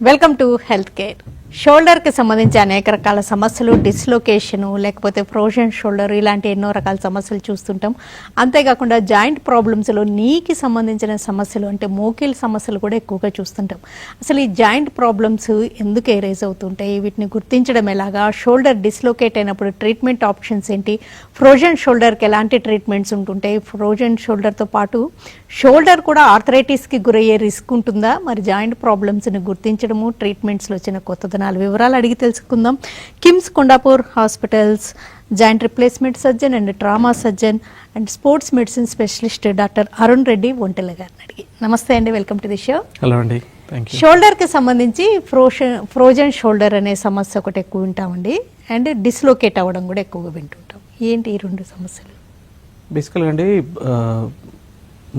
Welcome to health care. షోల్డర్కి సంబంధించి అనేక రకాల సమస్యలు, డిస్లొకేషను లేకపోతే ఫ్రోజన్ షోల్డర్ ఇలాంటి ఎన్నో రకాల సమస్యలు చూస్తుంటాం. అంతేకాకుండా జాయింట్ ప్రాబ్లమ్స్లో నీకి సంబంధించిన సమస్యలు అంటే మోకిల్ సమస్యలు కూడా ఎక్కువగా చూస్తుంటాం. అసలు ఈ జాయింట్ ప్రాబ్లమ్స్ ఎందుకు ఎరేజ్ అవుతుంటాయి, వీటిని గుర్తించడం ఎలాగా, షోల్డర్ డిస్లొకేట్ అయినప్పుడు ట్రీట్మెంట్ ఆప్షన్స్ ఏంటి, ఫ్రోజన్ షోల్డర్కి ఎలాంటి ట్రీట్మెంట్స్ ఉంటుంటాయి, ఫ్రోజన్ షోల్డర్తో పాటు షోల్డర్ కూడా ఆర్థరైటిస్కి గురయ్యే రిస్క్ ఉంటుందా, మరి జాయింట్ ప్రాబ్లమ్స్ని గుర్తించడము, ట్రీట్మెంట్స్లో వచ్చిన కొత్తదనాలు వివరాలు అడిగి తెలుసుకుందాం. KIMS Kondapur hospitals joint replacement surgeon and trauma surgeon and sports medicine specialist doctor Arun Reddy Ontela గారిని అడిగి. నమస్తే అండి, welcome to the show. Hello అండి, థ్యాంక్ యూ. షోల్డర్కి సంబంధించి ఫ్రోజన్ షోల్డర్ అనే సమస్య ఒకటి ఎక్కువ వింటామండి, అండ్ డిస్లోకేట్ అవ్వడం కూడా ఎక్కువగా వింటుంటాం. ఏంటి ఈ రెండు సమస్యలు? బేసికల్గా అండి,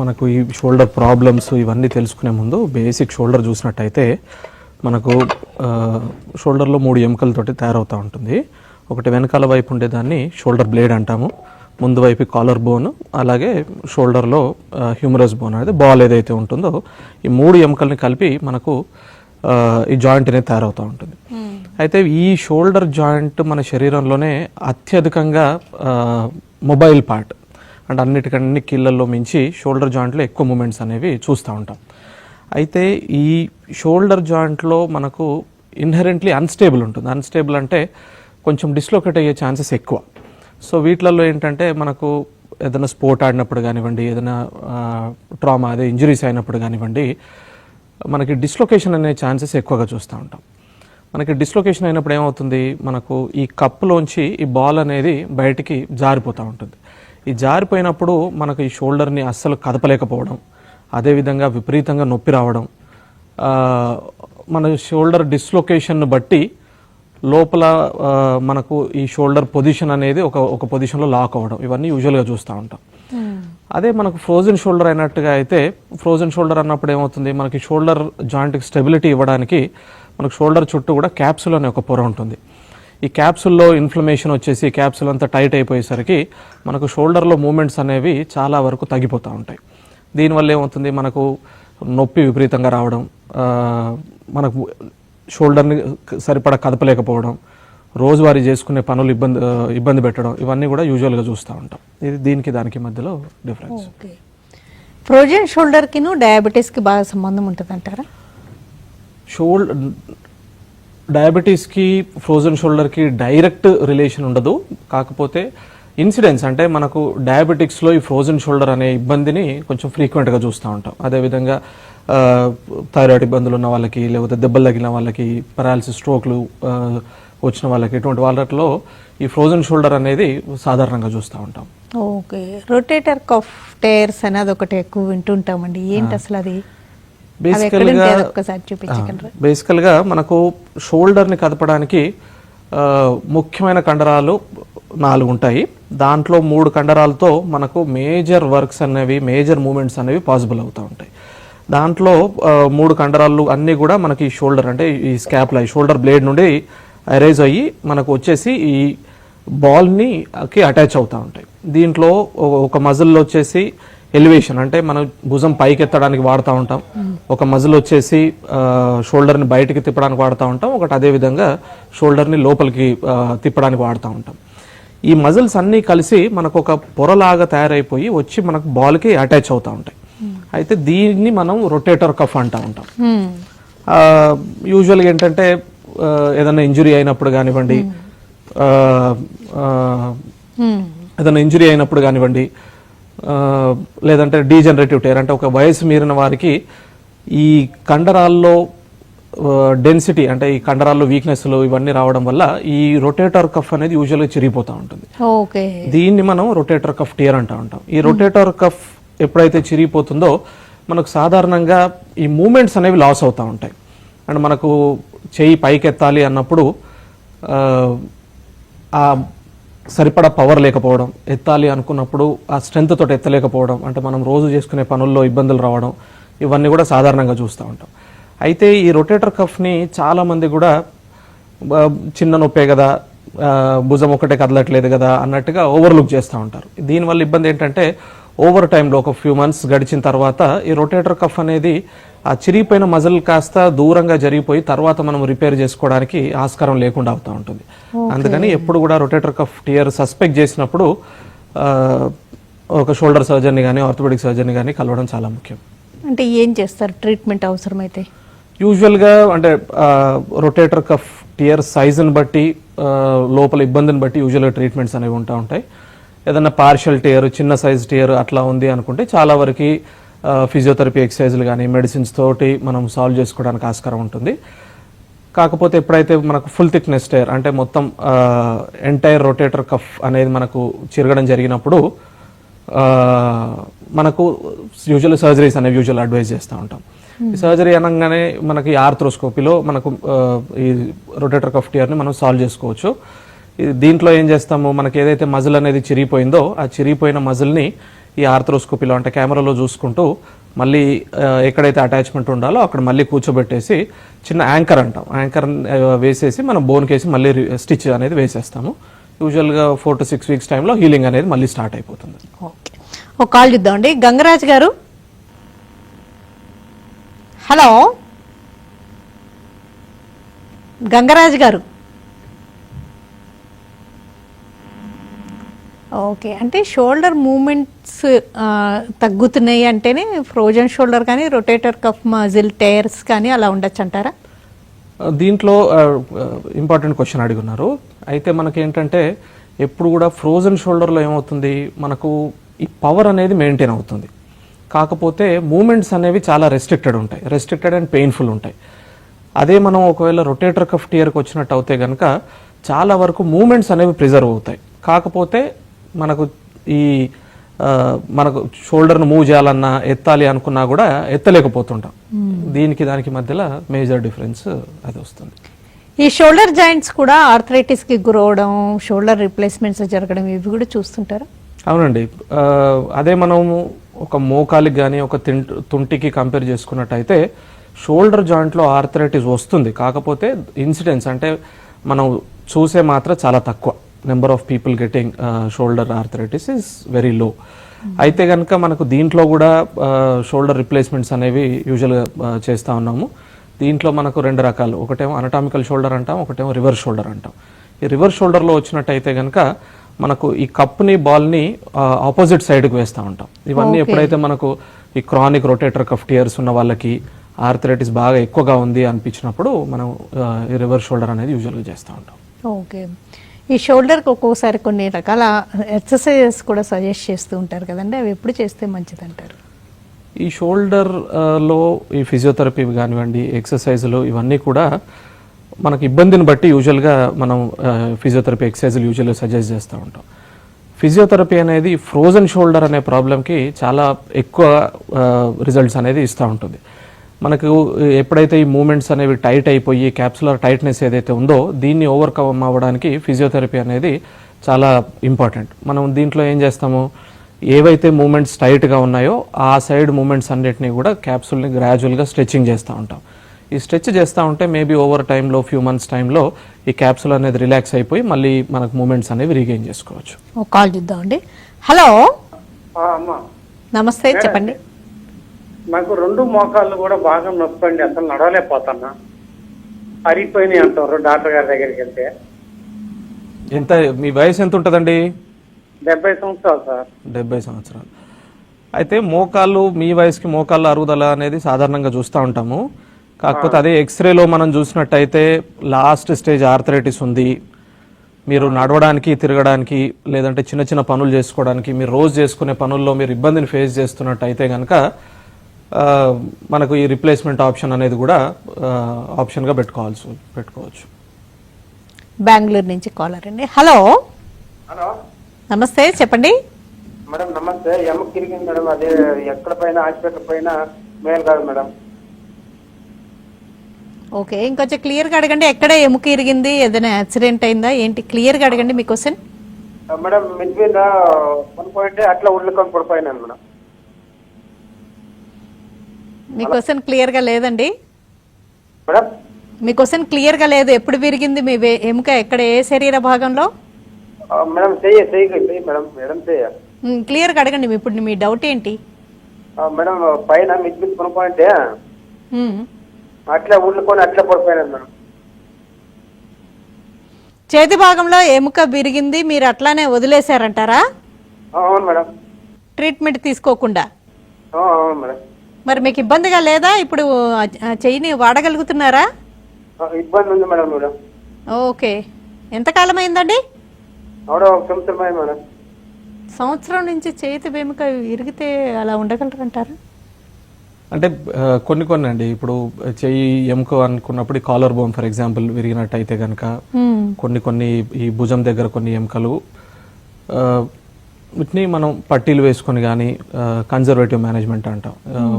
మనకు ఈ షోల్డర్ ప్రాబ్లమ్స్ ఇవన్నీ తెలుసుకునే ముందు బేసిక్ షోల్డర్ చూసినట్టయితే మనకు షోల్డర్లో 3 ఎముకలతోటి తయారవుతూ ఉంటుంది. ఒకటి వెనకాల వైపు ఉండేదాన్ని షోల్డర్ బ్లేడ్ అంటాము, ముందు వైపు కాలర్ బోన్, అలాగే షోల్డర్లో హ్యూమరస్ బోన్ అనేది బాల్ ఏదైతే ఉంటుందో ఈ 3 ఎముకల్ని కలిపి మనకు ఈ జాయింట్ అనేది తయారవుతూ ఉంటుంది. అయితే ఈ షోల్డర్ జాయింట్ మన శరీరంలోనే అత్యధికంగా మొబైల్ పార్ట్, అంటే అన్నిటికన్నీ కీళ్ళల్లో మించి షోల్డర్ జాయింట్లో ఎక్కువ మూమెంట్స్ అనేవి చూస్తూ ఉంటాం. అయితే ఈ షోల్డర్ జాయింట్లో మనకు ఇన్హెరెంట్లీ అన్స్టేబుల్ ఉంటుంది. అన్స్టేబుల్ అంటే కొంచెం డిస్లోకేట్ అయ్యే ఛాన్సెస్ ఎక్కువ. సో వీటిలలో ఏంటంటే మనకు ఏదైనా స్పోర్ట్ ఆడినప్పుడు కానివ్వండి, ఏదైనా ట్రామా అదే ఇంజరీస్ అయినప్పుడు కానివ్వండి, మనకి డిస్లొకేషన్ అనే ఛాన్సెస్ ఎక్కువగా చూస్తూ ఉంటాం. మనకి డిస్లొకేషన్ అయినప్పుడు ఏమవుతుంది, మనకు ఈ కప్పులోంచి ఈ బాల్ అనేది బయటికి జారిపోతూ ఉంటుంది. ఈ జారిపోయినప్పుడు మనకు ఈ షోల్డర్ని అస్సలు కదపలేకపోవడం, అదేవిధంగా విపరీతంగా నొప్పి రావడం, మన షోల్డర్ డిస్లొకేషన్ను బట్టి లోపల మనకు ఈ షోల్డర్ పొజిషన్ అనేది ఒక పొజిషన్లో లాక్ అవ్వడం, ఇవన్నీ యూజువల్గా చూస్తూ ఉంటాం. అదే మనకు ఫ్రోజన్ షోల్డర్ అయినట్టుగా అయితే, ఫ్రోజన్ షోల్డర్ అన్నప్పుడు ఏమవుతుంది, మనకి షోల్డర్ జాయింట్కి స్టెబిలిటీ ఇవ్వడానికి మనకు షోల్డర్ చుట్టూ కూడా క్యాప్సుల్ అనే ఒక పొర ఉంటుంది. ఈ క్యాప్సుల్లో ఇన్ఫ్లమేషన్ వచ్చేసి క్యాప్సుల్ అంతా టైట్ అయిపోయేసరికి మనకు షోల్డర్లో మూమెంట్స్ అనేవి చాలా వరకు తగ్గిపోతూ ఉంటాయి. దీనివల్ల ఏమవుతుంది, మనకు నొప్పి విపరీతంగా రావడం, మనకు షోల్డర్ని సరిపడా కదపలేకపోవడం, రోజువారీ చేసుకునే పనులు ఇబ్బంది పెట్టడం, ఇవన్నీ కూడా యూజువల్గా చూస్తూ ఉంటాం. ఇది దీనికి దానికి మధ్యలో డిఫరెన్స్. ఫ్రోజన్ షోల్డర్కిను డయాబెటీస్కి బాగా సంబంధం ఉంటుంది అంటారా? డయాబెటీస్కి ఫ్రోజన్ షోల్డర్కి డైరెక్ట్ రిలేషన్ ఉండదు. కాకపోతే ఇన్సిడెన్స్ అంటే మనకు డయాబెటిక్స్లో ఈ ఫ్రోజన్ షోల్డర్ అనే ఇబ్బందిని కొంచెం ఫ్రీక్వెంట్గా చూస్తూ ఉంటాం. అదేవిధంగా థైరాయిడ్ ఇబ్బందులు ఉన్న వాళ్ళకి, లేకపోతే దెబ్బలు తగిలిన వాళ్ళకి, పెరాలసిస్, స్ట్రోక్లు వచ్చిన వాళ్ళకి, ఇటువంటి వాళ్ళలో ఈ ఫ్రోజన్ షోల్డర్ అనేది సాధారణంగా చూస్తూ ఉంటాం. ఓకే, రొటేటర్ కఫ్ టైర్స్ అనేది ఒకటి ఎక్కువ వింటుంటామండి, ఏంటి అసలు అది? బేసికల్గా మనకు షోల్డర్ని కదపడానికి ముఖ్యమైన కండరాలు 4 ఉంటాయి. దాంట్లో 3 కండరాలతో మనకు మేజర్ వర్క్స్ అనేవి, మేజర్ మూమెంట్స్ అనేవి పాసిబుల్ అవుతూ ఉంటాయి. దాంట్లో 3 కండరాలు అన్నీ కూడా మనకి షోల్డర్ అంటే ఈ స్కాప్లా, ఈ షోల్డర్ బ్లేడ్ నుండి అరైజ్ అయ్యి మనకు వచ్చేసి ఈ బాల్ని అటాచ్ అవుతూ ఉంటాయి. దీంట్లో ఒక మజిల్లో వచ్చేసి ఎలివేషన్ అంటే మనం భుజం పైకి ఎత్తడానికి వాడుతూ ఉంటాం, ఒక మజిల్ వచ్చేసి షోల్డర్ని బయటికి తిప్పడానికి వాడుతూ ఉంటాం, ఒకటి అదేవిధంగా షోల్డర్ని లోపలికి తిప్పడానికి వాడుతూ ఉంటాం. ఈ మజిల్స్ అన్నీ కలిసి మనకు ఒక పొరలాగా తయారైపోయి వచ్చి మనకు బాల్కి అటాచ్ అవుతూ ఉంటాయి. అయితే దీన్ని మనం రొటేటర్ కఫ్ అంటూ ఉంటాం. యూజువల్గా ఏంటంటే ఏదైనా ఇంజురీ అయినప్పుడు కానివ్వండి, లేదంటే డీజనరేటివ్ టైర్ అంటే ఒక వయసు మీరిన వారికి ఈ కండరాల్లో డెన్సిటీ అంటే ఈ కండరాల్లో వీక్నెస్లు ఇవన్నీ రావడం వల్ల ఈ రొటేటర్ కఫ్ అనేది యూజువల్గా చిరిగిపోతూ ఉంటుంది. దీన్ని మనం రొటేటర్ కఫ్ టియర్ అంటూ ఉంటాం. ఈ రొటేటర్ కఫ్ ఎప్పుడైతే చిరిగిపోతుందో మనకు సాధారణంగా ఈ మూమెంట్స్ అనేవి లాస్ అవుతూ ఉంటాయి. అండ్ మనకు చెయ్యి పైకెత్తాలి అన్నప్పుడు ఆ సరిపడా పవర్ లేకపోవడం, ఎత్తాలి అనుకున్నప్పుడు ఆ స్ట్రెంత్ తోటి ఎత్తలేకపోవడం, అంటే మనం రోజు చేసుకునే పనుల్లో ఇబ్బందులు రావడం, ఇవన్నీ కూడా సాధారణంగా చూస్తూ ఉంటాం. అయితే ఈ రొటేటర్ కఫ్ని చాలామంది కూడా చిన్న నొప్పే కదా, భుజం ఒకటే కదలట్లేదు కదా అన్నట్టుగా ఓవర్లుక్ చేస్తూ ఉంటారు. దీనివల్ల ఇబ్బంది ఏంటంటే ఓవర్ టైంలో ఒక ఫ్యూ మంత్స్ గడిచిన తర్వాత ఈ రొటేటర్ కఫ్ అనేది ఆ చిరిగిపోయిన మజిల్ కాస్త దూరంగా జరిగిపోయి తర్వాత మనం రిపేర్ చేసుకోవడానికి ఆస్కారం లేకుండా అవుతూ ఉంటుంది. అందుకని ఎప్పుడు కూడా రొటేటర్ కఫ్ టియర్ సస్పెక్ట్ చేసినప్పుడు ఒక షోల్డర్ సర్జన్ కానీ ఆర్థోపెడిక్ సర్జన్ కానీ కలవడం చాలా ముఖ్యం. అంటే ఏం చేస్తారు ట్రీట్మెంట్ అవసరమైతే? యూజువల్గా అంటే రొటేటర్ కఫ్ టియర్ సైజుని బట్టి లోపల ఇబ్బందిని బట్టి యూజువల్గా ట్రీట్మెంట్స్ అనేవి ఉంటాయి. ఏదైనా పార్షియల్ టియర్, చిన్న సైజ్ టియర్ అట్లా ఉంది అనుకుంటే చాలా వరకు ఫిజియోథెరపీ ఎక్సర్సైజులు కానీ మెడిసిన్స్ తోటి మనం సాల్వ్ చేసుకోవడానికి ఆస్కారం ఉంటుంది. కాకపోతే ఎప్పుడైతే మనకు ఫుల్ థిక్నెస్ టైర్ అంటే మొత్తం ఎంటైర్ రొటేటర్ కఫ్ అనేది మనకు చిరగడం జరిగినప్పుడు మనకు యూజువల్ సర్జరీస్ అనేవి యూజువల్ అడ్వైజ్ చేస్తూ ఉంటాం. ఈ సర్జరీ అనగానే మనకి ఆర్థ్రోస్కోపీలో మనకు ఈ రొటేటర్ కఫ్ టియర్ని మనం సాల్వ్ చేసుకోవచ్చు. దీంట్లో ఏం చేస్తాము, మనకి ఏదైతే మజిల్ అనేది చిరిగిపోయిందో ఆ చిరిగిపోయిన మజిల్ని ఈ ఆర్థ్రోస్కోపీలో అంటే కెమెరాలో చూసుకుంటూ మళ్ళీ ఎక్కడైతే అటాచ్మెంట్ ఉండాలో అక్కడ మళ్ళీ కూర్చోబెట్టేసి చిన్న యాంకర్ అంటాం, యాంకర్ వేసేసి మనం బోన్ కేసి మళ్ళీ స్టిచ్ అనేది వేసేస్తాము. యూజువల్గా 4 to 6 weeks టైంలో హీలింగ్ అనేది మళ్ళీ స్టార్ట్ అయిపోతుంది. ఓకే, ఒక కాల్ చూద్దామండి. గంగరాజ్ గారు, హలో గంగరాజ్ గారు. ఓకే, అంటే షోల్డర్ మూమెంట్స్ తగ్గుతున్నాయి అంటేనే ఫ్రోజన్ షోల్డర్ కానీ రొటేటర్ కఫ్ మజిల్ టైర్స్ కానీ అలా ఉండొచ్చు అంటారా? దీంట్లో ఇంపార్టెంట్ క్వశ్చన్ అడుగున్నారు. అయితే మనకి ఏంటంటే ఎప్పుడు కూడా ఫ్రోజన్ షోల్డర్లో ఏమవుతుంది, మనకు ఈ పవర్ అనేది మెయింటైన్ అవుతుంది. కాకపోతే మూమెంట్స్ అనేవి చాలా రెస్ట్రిక్టెడ్ అండ్ పెయిన్ఫుల్ ఉంటాయి. అదే మనం ఒకవేళ రొటేటర్ కఫ్ టియర్కి వచ్చినట్టు అవుతే కనుక చాలా వరకు మూమెంట్స్ అనేవి ప్రిజర్వ్ అవుతాయి. కాకపోతే మనకు ఈ మనకు షోల్డర్ను మూవ్ చేయాలన్నా ఎత్తాలి అనుకున్నా కూడా ఎత్తలేకపోతుంటాం. దానికి మధ్యలో మేజర్ డిఫరెన్స్ అది వస్తుంది. ఈ షోల్డర్ జాయింట్స్ కూడా ఆర్థరైటిస్కి గురవడం, షోల్డర్ రిప్లేస్మెంట్స్ జరగడం ఇవి కూడా చూస్తుంటారా? అవునండి. అదే మనం ఒక మోకాలికి కానీ ఒక తుంటికి కంపేర్ చేసుకున్నట్టయితే షోల్డర్ జాయింట్లో ఆర్థరైటిస్ వస్తుంది. కాకపోతే ఇన్సిడెన్స్ అంటే మనం చూసే మాత్రం చాలా తక్కువ. Number of people getting shoulder arthritis is very low. అయితే కనుక మనకు దీంట్లో కూడా షోల్డర్ రిప్లేస్మెంట్స్ అనేవి యూజువల్గా చేస్తూ ఉన్నాము. దీంట్లో మనకు 2 రకాలు, ఒకటేమో అనటామికల్ షోల్డర్ అంటాం, ఒకటేమో రివర్స్ షోల్డర్ అంటాం. ఈ రివర్స్ షోల్డర్లో వచ్చినట్టయితే కనుక మనకు ఈ కప్ని బాల్ని ఆపోజిట్ సైడ్కి వేస్తూ ఉంటాం. ఇవన్నీ ఎప్పుడైతే మనకు ఈ క్రానిక్ రొటేటర్ కఫ్ టియర్స్ ఉన్న వాళ్ళకి ఆర్థరైటిస్ బాగా ఎక్కువగా ఉంది అనిపించినప్పుడు మనం ఈ రివర్స్ షోల్డర్ అనేది యూజువల్గా చేస్తూ ఉంటాం. ఓకే, ఈ షోల్డర్కి ఒక్కోసారి కొన్ని రకాల ఎక్సర్సైజెస్ కూడా సజెస్ట్ చేస్తూ ఉంటారు కదండి, అవి ఎప్పుడు చేస్తే మంచిది అంటారు? ఈ షోల్డర్లో ఈ ఫిజియోథెరపీ కానివ్వండి, ఎక్సర్సైజులు ఇవన్నీ కూడా మనకి ఇబ్బందిని బట్టి యూజువల్గా మనం ఫిజియోథెరపీ ఎక్సర్సైజులు యూజువల్గా సజెస్ట్ చేస్తూ ఉంటాం. ఫిజియోథెరపీ అనేది ఫ్రోజన్ షోల్డర్ అనే ప్రాబ్లంకి చాలా ఎక్కువ రిజల్ట్స్ అనేది ఇస్తూ ఉంటుంది. మనకు ఎప్పుడైతే ఈ మూమెంట్స్ అనేవి టైట్ అయిపోయి క్యాప్సులర్ టైట్నెస్ ఏదైతే ఉందో దీన్ని ఓవర్కమ్ అవ్వడానికి ఫిజియోథెరపీ అనేది చాలా ఇంపార్టెంట్. మనం దీంట్లో ఏం చేస్తాము, ఏవైతే మూమెంట్స్ టైట్గా ఉన్నాయో ఆ సైడ్ మూమెంట్స్ అన్నిటినీ కూడా క్యాప్సుల్ని గ్రాడ్యువల్గా స్ట్రెచ్చింగ్ చేస్తూ ఉంటాం. ఈ స్ట్రెచ్ చేస్తూ ఉంటే మేబీ ఓవర్ టైంలో ఫ్యూ మంత్స్ టైంలో ఈ క్యాప్సుల్ అనేది రిలాక్స్ అయిపోయి మళ్ళీ మనకు మూమెంట్స్ అనేవి రీగెయిన్ చేసుకోవచ్చు. ఒక కాల్ చూద్దామండి. హలో నమస్తే, చెప్పండి. నాకు 2 మోకాళ్ళు కూడా బాగా నొప్పి అండి, అసలు నడవలేకపోతున్నా. అరిగిపోయినాయి అంటారు డాక్టర్ గారి దగ్గరికి వెళ్తే. ఎంత మీ వయసు ఎంత ఉంటుందండి? 70 సంవత్సరాలు సార్. 70 సంవత్సరాలు. అయితే మోకాళ్ళు, మీ వయసుకి మోకాళ్ళ అరుగుదల అనేది సాధారణంగా చూస్తూ ఉంటాము. కాకపోతే అదే ఎక్స్రేలో మనం చూసినట్టయితే లాస్ట్ స్టేజ్ ఆర్థరైటిస్ ఉంది, మీరు నడవడానికి, తిరగడానికి, లేదంటే చిన్న చిన్న పనులు చేసుకోవడానికి, మీరు రోజు చేసుకునే పనుల్లో మీరు ఇబ్బందిని ఫేస్ చేస్తున్నట్టయితే కనుక మనకు ఈ రిప్లేస్మెంట్ ఆప్షన్ అనేది కూడా ఆప్షన్గా పెట్టుకోవచ్చు. బెంగళూరు నుంచి కాలర్ అండి. హలో హలో నమస్తే, చెప్పండి. మేడం నమస్తే. ఎమ్మకి తిరిగింది మేడం, అదే ఎక్కడ పైన హాస్పిటల్ పైన మేలు కాదు మేడం. ఓకే, ఇంకొంచెం క్లియర్గా అడగండి. ఎక్కడ ఎముక ఇరిగింది, ఏదైనా యాక్సిడెంట్ అయిందా ఏంటి? క్లియర్గా అడగండి మీ క్వశ్చన్. మేడం మిడ్ మీద పనుకుంటే అట్లా ఉళ్ళుకొని పడిపోయినాను మేడం. మీ క్వశ్చన్ క్లియర్గా లేదండి. మేడం మీ క్వశ్చన్ క్లియర్గా లేదు. ఎప్పుడు విరిగింది మీ ఎముక, ఎక్కడ, ఏ శరీర భాగంలో? మేడం మేడం క్లియర్గా అడగండి. ఇప్పుడు మీ డౌట్ ఏంటి? మేడం పైన మిడ్ మీద పనుకుంటే ఉమ్. అట్లా ఉళ్ళుకొని అట్లా పడిపోయినాను మేడం. చేతి భాగంలో ఎముక విరిగింది, మీరు అట్లానే వదిలేశారంటారా అవును మేడం. ట్రీట్మెంట్ తీసుకోకుండా? అవును మేడం. మరి మీకు ఇబ్బందిగా లేదా ఇప్పుడు? ఆ చెయ్యిని వాడగలుగుతున్నారా? ఇబ్బంది ఉంది మేడం. Madam okay. ఎంతకాలం అయిందండి? ఆవిడ 1 సంవత్సరం అయింది మేడం. సంవత్సరం నుంచి చేతి వెముక విరిగితే అలా ఉండగలరంటారా? అంటే కొన్ని అండి, ఇప్పుడు చెయ్యి ఎముక అనుకున్నప్పుడు కాలర్ బోన్ ఫర్ ఎగ్జాంపుల్ విరిగినట్టయితే కనుక కొన్ని ఈ భుజం దగ్గర కొన్ని ఎముకలు వీటిని మనం పట్టీలు వేసుకొని కానీ కన్జర్వేటివ్ మేనేజ్మెంట్ అంటాం,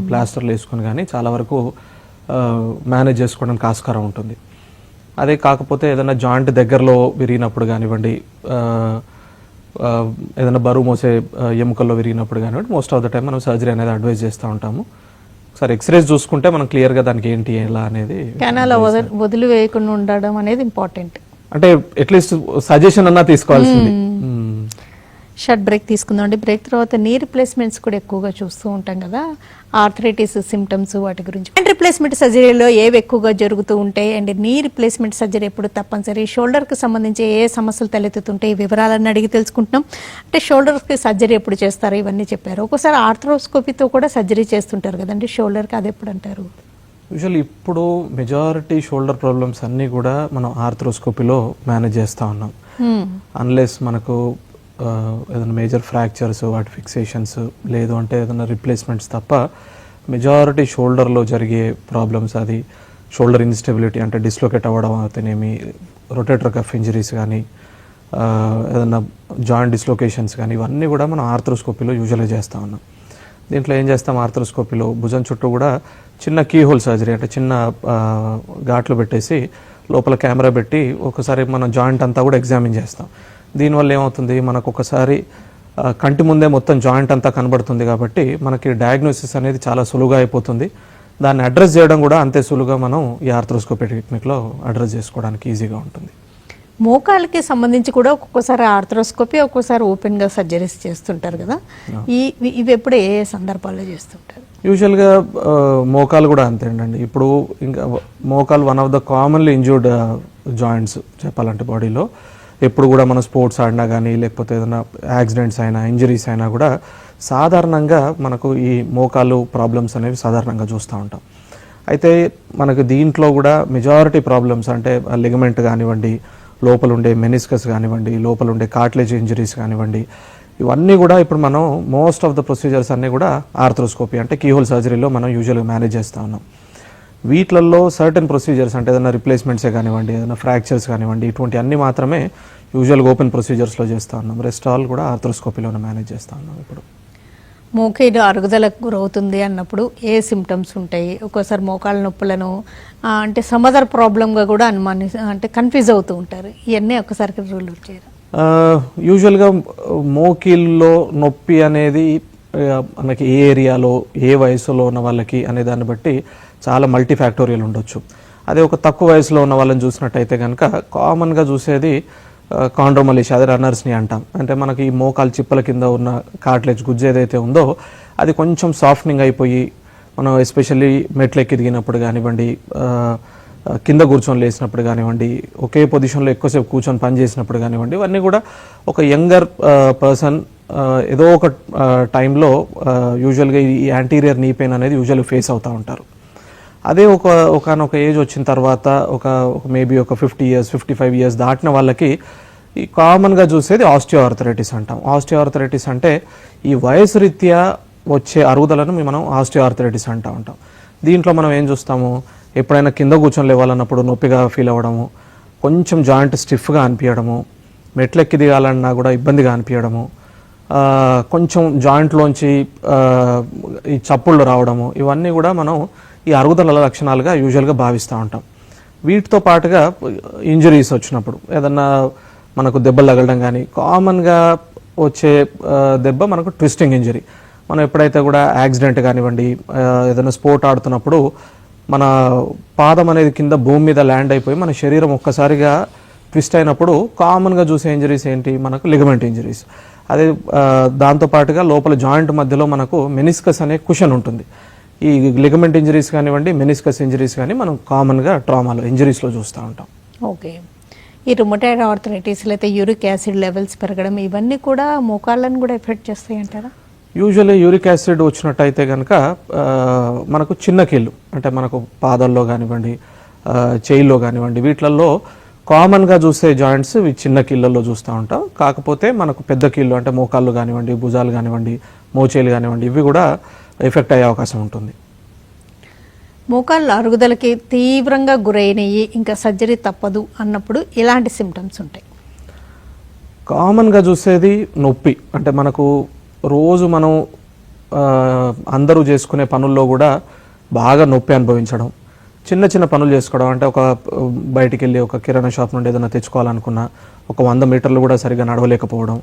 ప్లాస్టర్లు వేసుకొని కానీ చాలా వరకు మేనేజ్ చేసుకోవడానికి ఆస్కారం ఉంటుంది. అదే కాకపోతే ఏదైనా జాయింట్ దగ్గరలో విరిగినప్పుడు కానివ్వండి, ఏదైనా బరువు మోసే ఎముకల్లో విరిగినప్పుడు కానివ్వండి, మోస్ట్ ఆఫ్ ద టైం మనం సర్జరీ అనేది అడ్వైజ్ చేస్తూ ఉంటాము. ఒకసారి ఎక్స్రేస్ చూసుకుంటే మనం క్లియర్గా దానికి ఏంటి ఎలా అనేది, కానీ అలా వదిలివేయకుండా ఉండడం అనేది ఇంపార్టెంట్. అంటే అట్లీస్ట్ సజెషన్ అన్నా తీసుకోవాల్సింది. షార్ట్ బ్రేక్ తీసుకుందామండి. బ్రేక్ తర్వాత నీ రిప్లేస్మెంట్స్ కూడా ఎక్కువగా చూస్తూ ఉంటాం కదా, ఆర్థరైటిస్ సిమ్టమ్స్ వాటి గురించి. అండ్ రిప్లేస్మెంట్ సర్జరీలో ఏవి ఎక్కువగా జరుగుతూ ఉంటాయి, అండ్ నీ రిప్లేస్మెంట్ సర్జరీ ఎప్పుడు తప్పనిసరి, షోల్డర్కి సంబంధించి ఏ సమస్యలు తలెత్తుతుంటాయి, ఈ వివరాలన్నీ అడిగి తెలుసుకుంటున్నాం. అంటే షోల్డర్కి సర్జరీ ఎప్పుడు చేస్తారు ఇవన్నీ చెప్పారు. ఒక్కోసారి ఆర్థ్రోస్కోపీతో కూడా సర్జరీ చేస్తుంటారు కదండి షోల్డర్కి, అది ఎప్పుడు అంటారు? యూజువల్లీ ఇప్పుడు మెజారిటీ షోల్డర్ ప్రాబ్లమ్స్ అన్నీ కూడా మనం ఆర్థ్రోస్కోపీలో మేనేజ్ చేస్తూ ఉన్నాం. అన్లెస్ మనకు ఏదైనా మేజర్ ఫ్రాక్చర్స్, వాటి ఫిక్సేషన్స్, లేదు అంటే ఏదైనా రిప్లేస్మెంట్స్ తప్ప మెజారిటీ షోల్డర్లో జరిగే ప్రాబ్లమ్స్, అది షోల్డర్ ఇన్స్టెబిలిటీ అంటే డిస్లొకేట్ అవ్వడం అయితేనేమి, రొటేటర్ కఫ్ ఇంజరీస్ కానీ, ఏదైనా జాయింట్ డిస్లొకేషన్స్ కానీ, ఇవన్నీ కూడా మనం ఆర్థ్రోస్కోపీలో యూజువల్గా చేస్తూ ఉన్నాం. దీంట్లో ఏం చేస్తాం, ఆర్థ్రోస్కోపీలో భుజం చుట్టూ కూడా చిన్న కీహోల్ సర్జరీ అంటే చిన్న ఘాట్లు పెట్టేసి లోపల కెమెరా పెట్టి ఒకసారి మనం జాయింట్ అంతా కూడా ఎగ్జామిన్ చేస్తాం. దీనివల్ల ఏమవుతుంది, మనకు ఒకసారి కంటి ముందే మొత్తం జాయింట్ అంతా కనబడుతుంది కాబట్టి మనకి డయాగ్నోసిస్ అనేది చాలా సులువుగా అయిపోతుంది. దాన్ని అడ్రస్ చేయడం కూడా అంతే సులువుగా మనం ఈ ఆర్థ్రోస్కోపీ టెక్నిక్లో అడ్రస్ చేసుకోవడానికి ఈజీగా ఉంటుంది. మోకాళ్ళకి సంబంధించి కూడా ఒక్కొక్కసారి ఆర్థ్రోస్కోపీ, ఒక్కోసారి ఓపెన్గా సర్జరీస్ చేస్తుంటారు కదా, ఇవి ఎప్పుడు ఏ సందర్భాల్లో చేస్తుంటారు? యూజువల్గా మోకాలు కూడా అంతే అండి. ఇప్పుడు ఇంకా మోకాలు one of the commonly injured joints చెప్పాలంటే బాడీలో. ఎప్పుడు కూడా మనం స్పోర్ట్స్ ఆడినా కానీ, లేకపోతే ఏదైనా యాక్సిడెంట్స్ అయినా, ఇంజరీస్ అయినా కూడా సాధారణంగా మనకు ఈ మోకాలు ప్రాబ్లమ్స్ అనేవి సాధారణంగా చూస్తూ ఉంటాం. అయితే మనకు దీంట్లో కూడా మెజారిటీ ప్రాబ్లమ్స్ అంటే లిగమెంట్ కానివ్వండి, లోపల ఉండే మెనిస్కస్ కానివ్వండి, లోపల ఉండే కార్టిలేజ్ ఇంజరీస్ కానివ్వండి, ఇవన్నీ కూడా ఇప్పుడు మనం మోస్ట్ ఆఫ్ ద ప్రొసీజర్స్ అన్నీ కూడా ఆర్థ్రోస్కోపీ అంటే కీహోల్ సర్జరీలో మనం యూజువల్గా మేనేజ్ చేస్తూ ఉన్నాం. వీటిలలో సర్టన్ ప్రొసీజర్స్ అంటే ఏదైనా రిప్లేస్మెంట్సే కానివ్వండి, ఏదైనా ఫ్రాక్చర్స్ కానివ్వండి, ఇటువంటి అన్ని మాత్రమే యూజువల్గా ఓపెన్ ప్రొసీజర్స్లో చేస్తూ ఉన్నాం. రెస్ట్ ఆల్ కూడా ఆర్థ్రోస్కోపీలోనే మేనేజ్ చేస్తూ ఉన్నాం. ఇప్పుడు మోకాలు అరుగుదలకు గురవుతుంది అన్నప్పుడు ఏ సిమ్టమ్స్ ఉంటాయి? ఒక్కోసారి మోకాళ్ళ నొప్పులను అంటే సమదర్ ప్రాబ్లంగా కూడా అంటే కన్ఫ్యూజ్ అవుతూ ఉంటారు. ఇవన్నీ ఒక్కసారికి రూల్ చేయరు. యూజువల్గా మోకీల్లో నొప్పి అనేది మనకి ఏ ఏరియాలో, ఏ వయసులో ఉన్న వాళ్ళకి అనే దాన్ని బట్టి చాలా మల్టీఫ్యాక్టోరియల్ ఉండొచ్చు. అదే ఒక తక్కువ వయసులో ఉన్న వాళ్ళని చూసినట్టయితే కనుక కామన్గా చూసేది కాండ్రోమలేషియా, అదే రన్నర్స్ని అంటాం. అంటే మనకి ఈ మోకాలు చిప్పల కింద ఉన్న కార్టిలేజ్ గుజ్జు ఏదైతే ఉందో అది కొంచెం సాఫ్ట్నింగ్ అయిపోయి మనం ఎస్పెషల్లీ మెట్లు ఎక్కి దిగినప్పుడు కానివ్వండి, కింద కూర్చొని లేసినప్పుడు కానివ్వండి, ఒకే పొజిషన్లో ఎక్కువసేపు కూర్చొని పని చేసినప్పుడు కానివ్వండి, ఇవన్నీ కూడా ఒక యంగర్ పర్సన్ ఏదో ఒక టైంలో యూజువల్గా ఈ యాంటీరియర్ నీ పెయిన్ అనేది యూజువల్గా ఫేస్ అవుతూ ఉంటారు. అదే ఒకనొక ఏజ్ వచ్చిన తర్వాత ఒక మేబీ ఒక 50 years 55 years దాటిన వాళ్ళకి ఈ కామన్గా చూసేది ఆస్టియోఆర్థరైటిస్ అంటాం. ఆస్టియోఆర్థరైటిస్ అంటే ఈ వయసు రీత్యా వచ్చే అరుగుదలను మనం ఆస్టియోఆర్థరైటిస్ అంటూ ఉంటాం. దీంట్లో మనం ఏం చూస్తాము, ఎప్పుడైనా కింద కూర్చొని లేవాలన్నప్పుడు నొప్పిగా ఫీల్ అవ్వడము, కొంచెం జాయింట్ స్టిఫ్గా అనిపించడము, మెట్లెక్కి దిగాలన్నా కూడా ఇబ్బందిగా అనిపించడము, కొంచెం జాయింట్లోంచి ఈ చప్పుళ్ళు రావడము, ఇవన్నీ కూడా మనం ఈ అరుగుదల లక్షణాలుగా యూజువల్గా భావిస్తూ ఉంటాం. వీటితో పాటుగా ఇంజరీస్ వచ్చినప్పుడు ఏదన్నా మనకు దెబ్బలు తగలడం కానీ, కామన్గా వచ్చే దెబ్బ మనకు ట్విస్టింగ్ ఇంజరీ. మనం ఎప్పుడైతే కూడా యాక్సిడెంట్ కానివ్వండి, ఏదైనా స్పోర్ట్ ఆడుతున్నప్పుడు మన పాదం అనేది కింద భూమి మీద ల్యాండ్ అయిపోయి మన శరీరం ఒక్కసారిగా ట్విస్ట్ అయినప్పుడు కామన్గా చూసే ఇంజరీస్ ఏంటి, మనకు లిగమెంట్ ఇంజరీస్. అదే దాంతోపాటుగా లోపల జాయింట్ మధ్యలో మనకు మెనిస్కస్ అనే కుషన్ ఉంటుంది. ఈ లిగమెంట్ ఇంజరీస్ కానివ్వండి, మెనిస్కస్ ఇంజరీస్ కానీ మనం కామన్గా ట్రామాలో ఇంజరీస్లో చూస్తూ ఉంటాం. ఓకే. ఈ రుమటాయిడ్ ఆర్థరైటిస్ లేకపోతే యూరిక్ యాసిడ్ లెవెల్స్ పెరగడం ఇవన్నీ కూడా మోకాళ్ళను కూడా ఎఫెక్ట్ చేస్తాయి అంటారా? యూజువల్లీ యూరిక్ యాసిడ్ వచ్చినట్టయితే కనుక మనకు చిన్న కీళ్ళు అంటే మనకు పాదాల్లో కానివ్వండి, చేయిల్లో కానివ్వండి, వీటిలలో కామన్గా చూసే జాయింట్స్ ఇవి చిన్న కీళ్ళల్లో చూస్తూ ఉంటాం. కాకపోతే మనకు పెద్ద కీళ్ళు అంటే మోకాళ్ళు కానివ్వండి, భుజాలు కానివ్వండి, మోచేలు కానివ్వండి, ఇవి కూడా ఎఫెక్ట్ అయ్యే అవకాశం ఉంటుంది. మోకాళ్ళ అరుగుదలకి తీవ్రంగా గురైనవి ఇంకా సర్జరీ తప్పదు అన్నప్పుడు ఎలాంటి సిమ్టమ్స్ ఉంటాయి? కామన్గా చూసేది నొప్పి. అంటే మనకు రోజు మనం అందరూ చేసుకునే పనుల్లో కూడా బాగా నొప్పి అనుభవించడం, చిన్న చిన్న పనులు చేసుకోవడం అంటే ఒక బయటికి వెళ్ళి ఒక కిరాణా షాప్ నుండి ఏదైనా తెచ్చుకోవాలనుకున్నా ఒక 100 మీటర్లు కూడా సరిగ్గా నడవలేకపోవడం,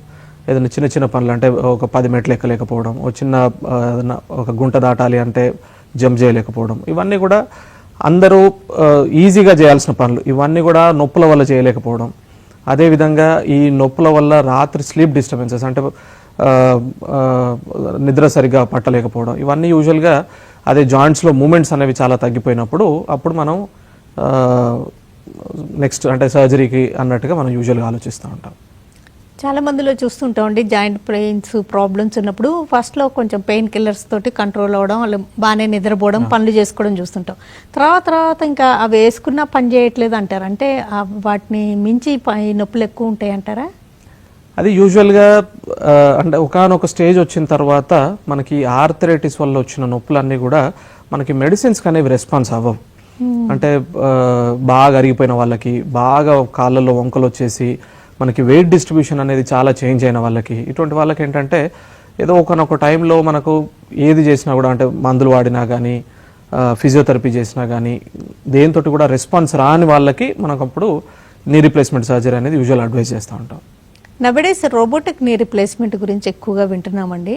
ఏదైనా చిన్న చిన్న పనులు అంటే ఒక 10 మెట్లు ఎక్కలేకపోవడం, ఒక చిన్న ఏదైనా ఒక గుంట దాటాలి అంటే జంప్ చేయలేకపోవడం, ఇవన్నీ కూడా అందరూ ఈజీగా చేయాల్సిన పనులు, ఇవన్నీ కూడా నొప్పుల వల్ల చేయలేకపోవడం. అదేవిధంగా ఈ నొప్పుల వల్ల రాత్రి స్లీప్ డిస్టర్బెన్సెస్ అంటే నిద్ర సరిగ్గా పట్టలేకపోవడం, ఇవన్నీ యూజువల్గా అదే జాయింట్స్లో మూమెంట్స్ అనేవి చాలా తగ్గిపోయినప్పుడు అప్పుడు మనం నెక్స్ట్ అంటే సర్జరీకి అన్నట్టుగా మనం యూజువల్గా ఆలోచిస్తూ ఉంటాం. చాలా మందిలో చూస్తుంటామండి జాయింట్ పెయిన్స్ ప్రాబ్లమ్స్ ఉన్నప్పుడు ఫస్ట్లో కొంచెం పెయిన్ కిల్లర్స్ తోటి కంట్రోల్ అవ్వడం, వాళ్ళు బాగానే నిద్రపోవడం, పనులు చేసుకోవడం చూస్తుంటాం. తర్వాత ఇంకా అవి వేసుకున్నా పని చేయట్లేదు అంటారు. అంటే వాటిని మించి నొప్పులు ఎక్కువ ఉంటాయి అంటారా? అది యూజువల్గా అంటే ఒకానొక స్టేజ్ వచ్చిన తర్వాత మనకి ఆర్థరైటిస్ వల్ల వచ్చిన నొప్పులన్నీ కూడా మనకి మెడిసిన్స్కి అనేవి రెస్పాన్స్ అవ్వవు. అంటే బాగా అరిగిపోయిన వాళ్ళకి, బాగా కాళ్ళల్లో వంకలు వచ్చేసి మనకి వెయిట్ డిస్ట్రిబ్యూషన్ అనేది చాలా చేంజ్ అయిన వాళ్ళకి, ఇటువంటి వాళ్ళకి ఏంటంటే ఏదో ఒకనొక టైంలో మనకు ఏది చేసినా కూడా అంటే మందులు వాడినా కానీ ఫిజియోథెరపీ చేసినా కానీ దేంతో కూడా రెస్పాన్స్ రాని వాళ్ళకి మనకప్పుడు నీ రీప్లేస్మెంట్ సర్జరీ అనేది యూజువల్ అడ్వైజ్ చేస్తూ ఉంటాం. నవడేస్ రోబోటిక్ నీ రీప్లేస్మెంట్ గురించి ఎక్కువగా వింటున్నామండి.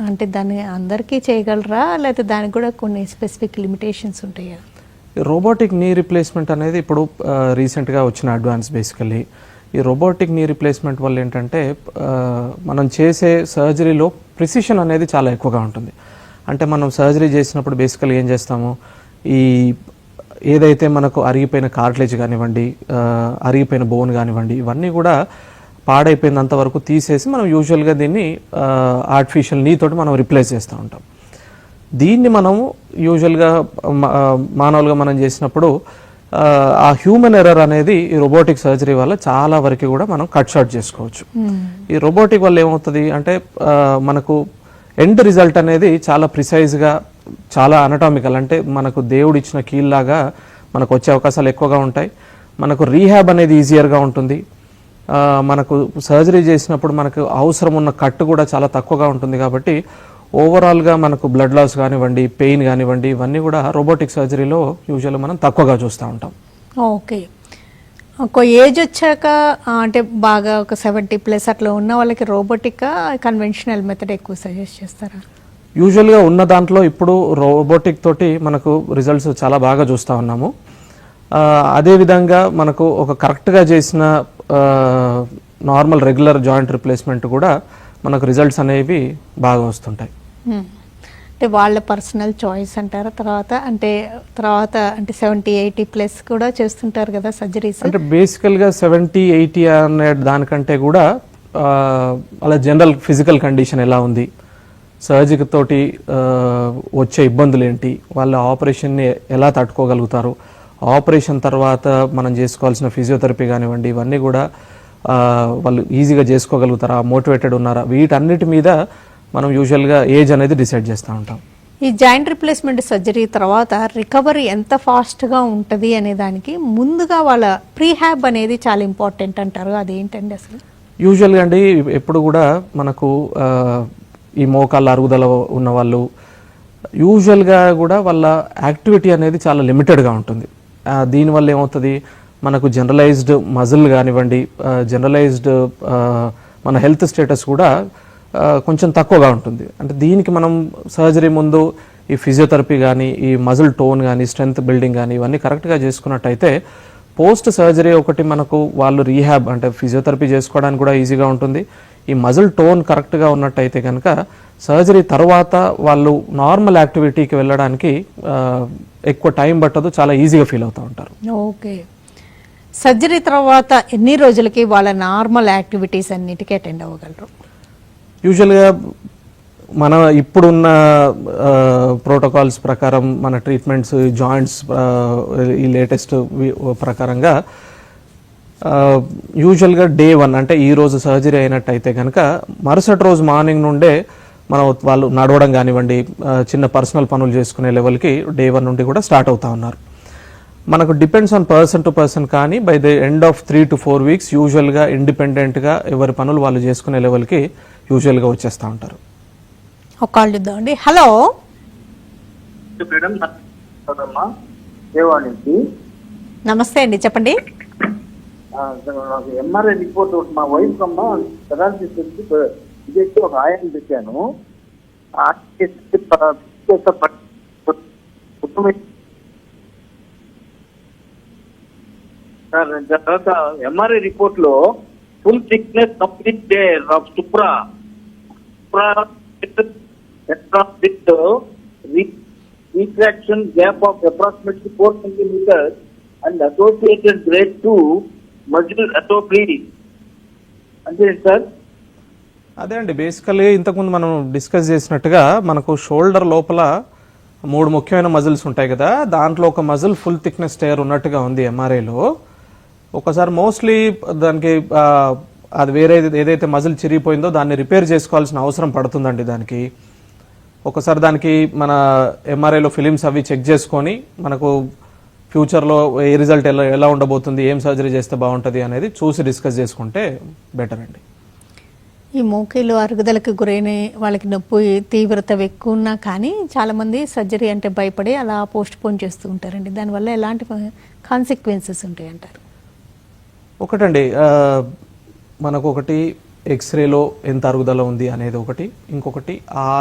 అంటే దాన్ని అందరికీ చేయగలరా, లేకపోతే దానికి కూడా కొన్ని స్పెసిఫిక్ లిమిటేషన్స్ ఉంటాయా? రోబోటిక్ నీ రీప్లేస్మెంట్ అనేది ఇప్పుడు రీసెంట్గా వచ్చిన అడ్వాన్స్. బేసికల్లీ ఈ రోబోటిక్ నీ రీప్లేస్మెంట్ వల్ల ఏంటంటే మనం చేసే సర్జరీలో ప్రిసిషన్ అనేది చాలా ఎక్కువగా ఉంటుంది. అంటే మనం సర్జరీ చేసినప్పుడు బేసికల్గా ఏం చేస్తాము, ఈ ఏదైతే మనకు అరిగిపోయిన కార్టిలేజ్ కానివ్వండి, అరిగిపోయిన బోన్ కానివ్వండి, ఇవన్నీ కూడా పాడైపోయినంత వరకు తీసేసి మనం యూజువల్గా దీన్ని ఆర్టిఫిషియల్ నీ తోటి మనం రిప్లేస్ చేస్తూ ఉంటాం. దీన్ని మనము యూజువల్గా మానవులుగా మనం చేసినప్పుడు ఆ హ్యూమన్ ఎర్రర్ అనేది ఈ రోబోటిక్ సర్జరీ వల్ల చాలా వరకు కూడా మనం కట్ షార్ట్ చేసుకోవచ్చు. ఈ రోబోటిక్ వల్ల ఏమవుతుంది అంటే మనకు ఎండ్ రిజల్ట్ అనేది చాలా ప్రిసైజ్గా, చాలా అనటామికల్, అంటే మనకు దేవుడు ఇచ్చిన కీల్లాగా మనకు వచ్చే అవకాశాలు ఎక్కువగా ఉంటాయి. మనకు రీహాబ్ అనేది ఈజియర్గా ఉంటుంది. మనకు సర్జరీ చేసినప్పుడు మనకు అవసరం ఉన్న కట్ కూడా చాలా తక్కువగా ఉంటుంది. కాబట్టి ఓవరాల్గా మనకు బ్లడ్ లాస్ కానివ్వండి, పెయిన్ కానివ్వండి, ఇవన్నీ కూడా రోబోటిక్ సర్జరీలో యూజువల్గా మనం తక్కువగా చూస్తూ ఉంటాం. ఓకే. ఒక ఏజ్ వచ్చాక అంటే బాగా ఒక 70+ అట్లా ఉన్న వాళ్ళకి రోబోటిక్ కన్వెన్షనల్ మెథడ్ ఎక్కువ సజెస్ట్ చేస్తారా? యూజువల్గా ఉన్న దాంట్లో ఇప్పుడు రోబోటిక్ తోటి మనకు రిజల్ట్స్ చాలా బాగా చూస్తూ ఉన్నాము. అదేవిధంగా మనకు ఒక కరెక్ట్గా చేసిన నార్మల్ రెగ్యులర్ జాయింట్ రిప్లేస్మెంట్ కూడా మనకు రిజల్ట్స్ అనేవి బాగా వస్తుంటాయి. అంటే వాళ్ళ పర్సనల్ చాయిస్ అంటారా? తర్వాత అంటే 70-80+ కూడా చేస్తుంటారు కదా సర్జరీస్. అంటే బేసికల్గా 70-80 అనే దానికంటే కూడా అలా జనరల్ ఫిజికల్ కండిషన్ ఎలా ఉంది, సర్జరీ తోటి వచ్చే ఇబ్బందులు ఏంటి, వాళ్ళ ఆపరేషన్ని ఎలా తట్టుకోగలుగుతారు, ఆపరేషన్ తర్వాత మనం చేసుకోవాల్సిన ఫిజియోథెరపీ కానివ్వండి, ఇవన్నీ కూడా వాళ్ళు ఈజీగా చేసుకోగలుగుతారా, మోటివేటెడ్ ఉన్నారా, వీటన్నిటి మీద మనం యూజువల్గా ఏజ్ అనేది డిసైడ్ చేస్తూ ఉంటాం. ఈ జాయింట్ రిప్లేస్మెంట్ సర్జరీ తర్వాత రికవరీ ఎంత ఫాస్ట్గా ఉంటుంది అనే దానికి ముందుగా వాళ్ళ ప్రీహాబ్ అనేది చాలా ఇంపార్టెంట్ అంటారు. అదేంటండి అసలు? యూజువల్గా అండి ఎప్పుడు కూడా మనకు ఈ మోకాళ్ళ అరుగుదల ఉన్న వాళ్ళు యూజువల్గా కూడా వాళ్ళ యాక్టివిటీ అనేది చాలా లిమిటెడ్గా ఉంటుంది. దీనివల్ల ఏమవుతుంది, మనకు జనరలైజ్డ్ మజిల్ కానివ్వండి, జనరలైజ్డ్ మన హెల్త్ స్టేటస్ కూడా కొంచెం తక్కువగా ఉంటుంది. అంటే దీనికి మనం సర్జరీ ముందు ఈ ఫిజియోథెరపీ కానీ, ఈ మజిల్ టోన్ కానీ, స్ట్రెంగ్త్ బిల్డింగ్ కానీ ఇవన్నీ కరెక్ట్గా చేసుకున్నట్టయితే పోస్ట్ సర్జరీ ఒకటి మనకు వాళ్ళు రీహాబ్ అంటే ఫిజియోథెరపీ చేసుకోవడానికి కూడా ఈజీగా ఉంటుంది. ఈ మజిల్ టోన్ కరెక్ట్గా ఉన్నట్టయితే కనుక సర్జరీ తర్వాత వాళ్ళు నార్మల్ యాక్టివిటీకి వెళ్ళడానికి ఎక్కువ టైం పట్టదు, చాలా ఈజీగా ఫీల్ అవుతూ ఉంటారు. ఓకే. సర్జరీ తర్వాత ఎన్ని రోజులకి వాళ్ళ నార్మల్ యాక్టివిటీస్ అన్నిటికీ అటెండ్ అవ్వగలరు? యూజువల్గా మన ఇప్పుడున్న ప్రోటోకాల్స్ ప్రకారం మన ట్రీట్మెంట్స్ జాయింట్స్ ఈ లేటెస్ట్ ప్రకారంగా యూజువల్గా డే 1 అంటే ఈ రోజు సర్జరీ అయినట్టయితే కనుక మరుసటి రోజు మార్నింగ్ నుండే మనం వాళ్ళు నడవడం కానివ్వండి, చిన్న పర్సనల్ పనులు చేసుకునే లెవెల్కి డే 1 నుండి కూడా స్టార్ట్ అవుతా ఉన్నారు. మనకు depends on person to person, కానీ by the end of 3 to 4 weeks యూజువల్గా ఇండిపెండెంట్గా ఎవరి పనులు వాళ్ళు చేసుకునే లెవెల్కి యూజువల్గా వచ్చేస్తూ ఉంటారు. ఒక కాల్ చూద్దామండి. హలో మేడం, దేవాడ నుంచి. నమస్తే అండి, చెప్పండి. నాకు ఎంఆర్ఐ రిపోర్ట్ మా వైఫ్ అమ్మ పెరాలసిస్ వచ్చి ఇదైతే ఒక ఆయన పెట్టాను. తర్వాత ఎంఆర్ఐ రిపోర్ట్ లో full thickness complete day supra retraction gap of approximately 4 centimeters and associated grade 2 muscle atrophy. అంతే సార్. అదే అండి, బేసికలీ ఇంతకుముందు మనం డిస్కస్ చేసినట్టుగా మనకు షోల్డర్ లోపల 3 ముఖ్యమైన మజిల్స్ ఉంటాయి కదా, దాంట్లో ఒక మజిల్ ఫుల్ థిక్నెస్ టేర్ ఉన్నట్టుగా ఉంది ఎంఆర్ఐలో. ఒకసారి మోస్ట్లీ దానికి అది వేరే ఏదైతే మజిల్ చిరిగిపోయిందో దాన్ని రిపేర్ చేసుకోవాల్సిన అవసరం పడుతుందండి. దానికి ఒకసారి దానికి మన ఎంఆర్ఐలో ఫిలిమ్స్ అవి చెక్ చేసుకొని మనకు ఫ్యూచర్లో ఏ రిజల్ట్ ఎలా ఉండబోతుంది, ఏం సర్జరీ చేస్తే బాగుంటుంది అనేది చూసి డిస్కస్ చేసుకుంటే బెటర్ అండి. ఈ మోకాలు అరుగుదలకు గురైన వాళ్ళకి నొప్పి తీవ్రత ఎక్కువ ఉన్నా కానీ చాలామంది సర్జరీ అంటే భయపడి అలా పోస్ట్ పోన్ చేస్తూ ఉంటారండి. దానివల్ల ఎలాంటి కాన్సిక్వెన్సెస్ ఉంటాయి అంటారు? ఒకటండి, మనకు ఒకటి ఎక్స్రేలో ఎంత అరుగుదల ఉంది అనేది ఒకటి, ఇంకొకటి ఆ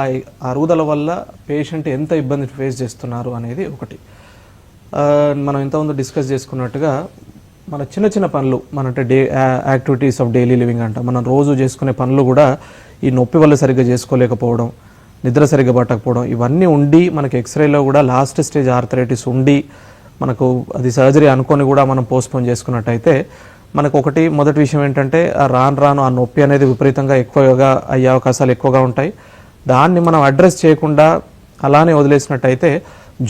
అరుగుదల వల్ల పేషెంట్ ఎంత ఇబ్బంది ఫేస్ చేస్తున్నారు అనేది ఒకటి. మనం ఇంతకుముందు డిస్కస్ చేసుకున్నట్టుగా మన చిన్న చిన్న పనులు, మన అంటే యాక్టివిటీస్ ఆఫ్ డైలీ లివింగ్ అంట, మనం రోజు చేసుకునే పనులు కూడా ఈ నొప్పి వల్ల సరిగ్గా చేసుకోలేకపోవడం, నిద్ర సరిగ్గా పట్టకపోవడం, ఇవన్నీ ఉండి మనకి ఎక్స్రేలో కూడా లాస్ట్ స్టేజ్ ఆర్థరైటిస్ ఉండి మనకు అది సర్జరీ అనుకొని కూడా మనం పోస్ట్పోన్ చేసుకున్నట్టయితే మనకు ఒకటి మొదటి విషయం ఏంటంటే రాను ఆ నొప్పి అనేది విపరీతంగా ఎక్కువగా అయ్యే అవకాశాలు ఎక్కువగా ఉంటాయి. దాన్ని మనం అడ్రస్ చేయకుండా అలానే వదిలేసినట్టయితే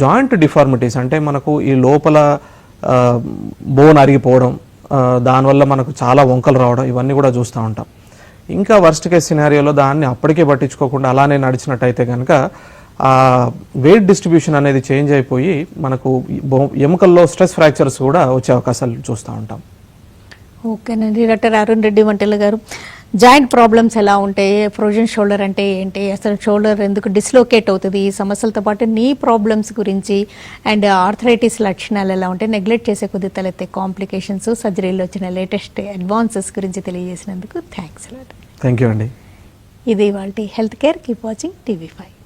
జాయింట్ డిఫార్మిటీస్ అంటే మనకు ఈ లోపల బోన్ అరిగిపోవడం, దానివల్ల మనకు చాలా వంకలు రావడం, ఇవన్నీ కూడా చూస్తూ ఉంటాం. ఇంకా వర్స్ట్ కేస్ సినారియోలో దాన్ని అప్పటికే పట్టించుకోకుండా అలానే నడిచినట్టయితే కనుక ఆ వెయిట్ డిస్ట్రిబ్యూషన్ అనేది చేంజ్ అయిపోయి మనకు ఎముకల్లో స్ట్రెస్ ఫ్రాక్చర్స్ కూడా వచ్చే అవకాశాలు చూస్తూ ఉంటాం. ఓకేనండి. డాక్టర్ అరుణ్ రెడ్డి వంటెల గారు, జాయింట్ ప్రాబ్లమ్స్ ఎలా ఉంటాయి, ఫ్రోజన్ షోల్డర్ అంటే ఏంటి, అసలు షోల్డర్ ఎందుకు డిస్లోకేట్ అవుతుంది, ఈ సమస్యలతో పాటు నీ ప్రాబ్లమ్స్ గురించి అండ్ ఆర్థరైటిస్ లక్షణాలు ఎలా ఉంటాయి, నెగ్లెక్ట్ చేసే కొద్ది తలెత్తే కాంప్లికేషన్స్, సర్జరీలో వచ్చిన లేటెస్ట్ అడ్వాన్సెస్ గురించి తెలియజేసినందుకు థ్యాంక్స్. థ్యాంక్ యూ అండి. ఇది ఇవాల్టి health care. Keep watching TV5.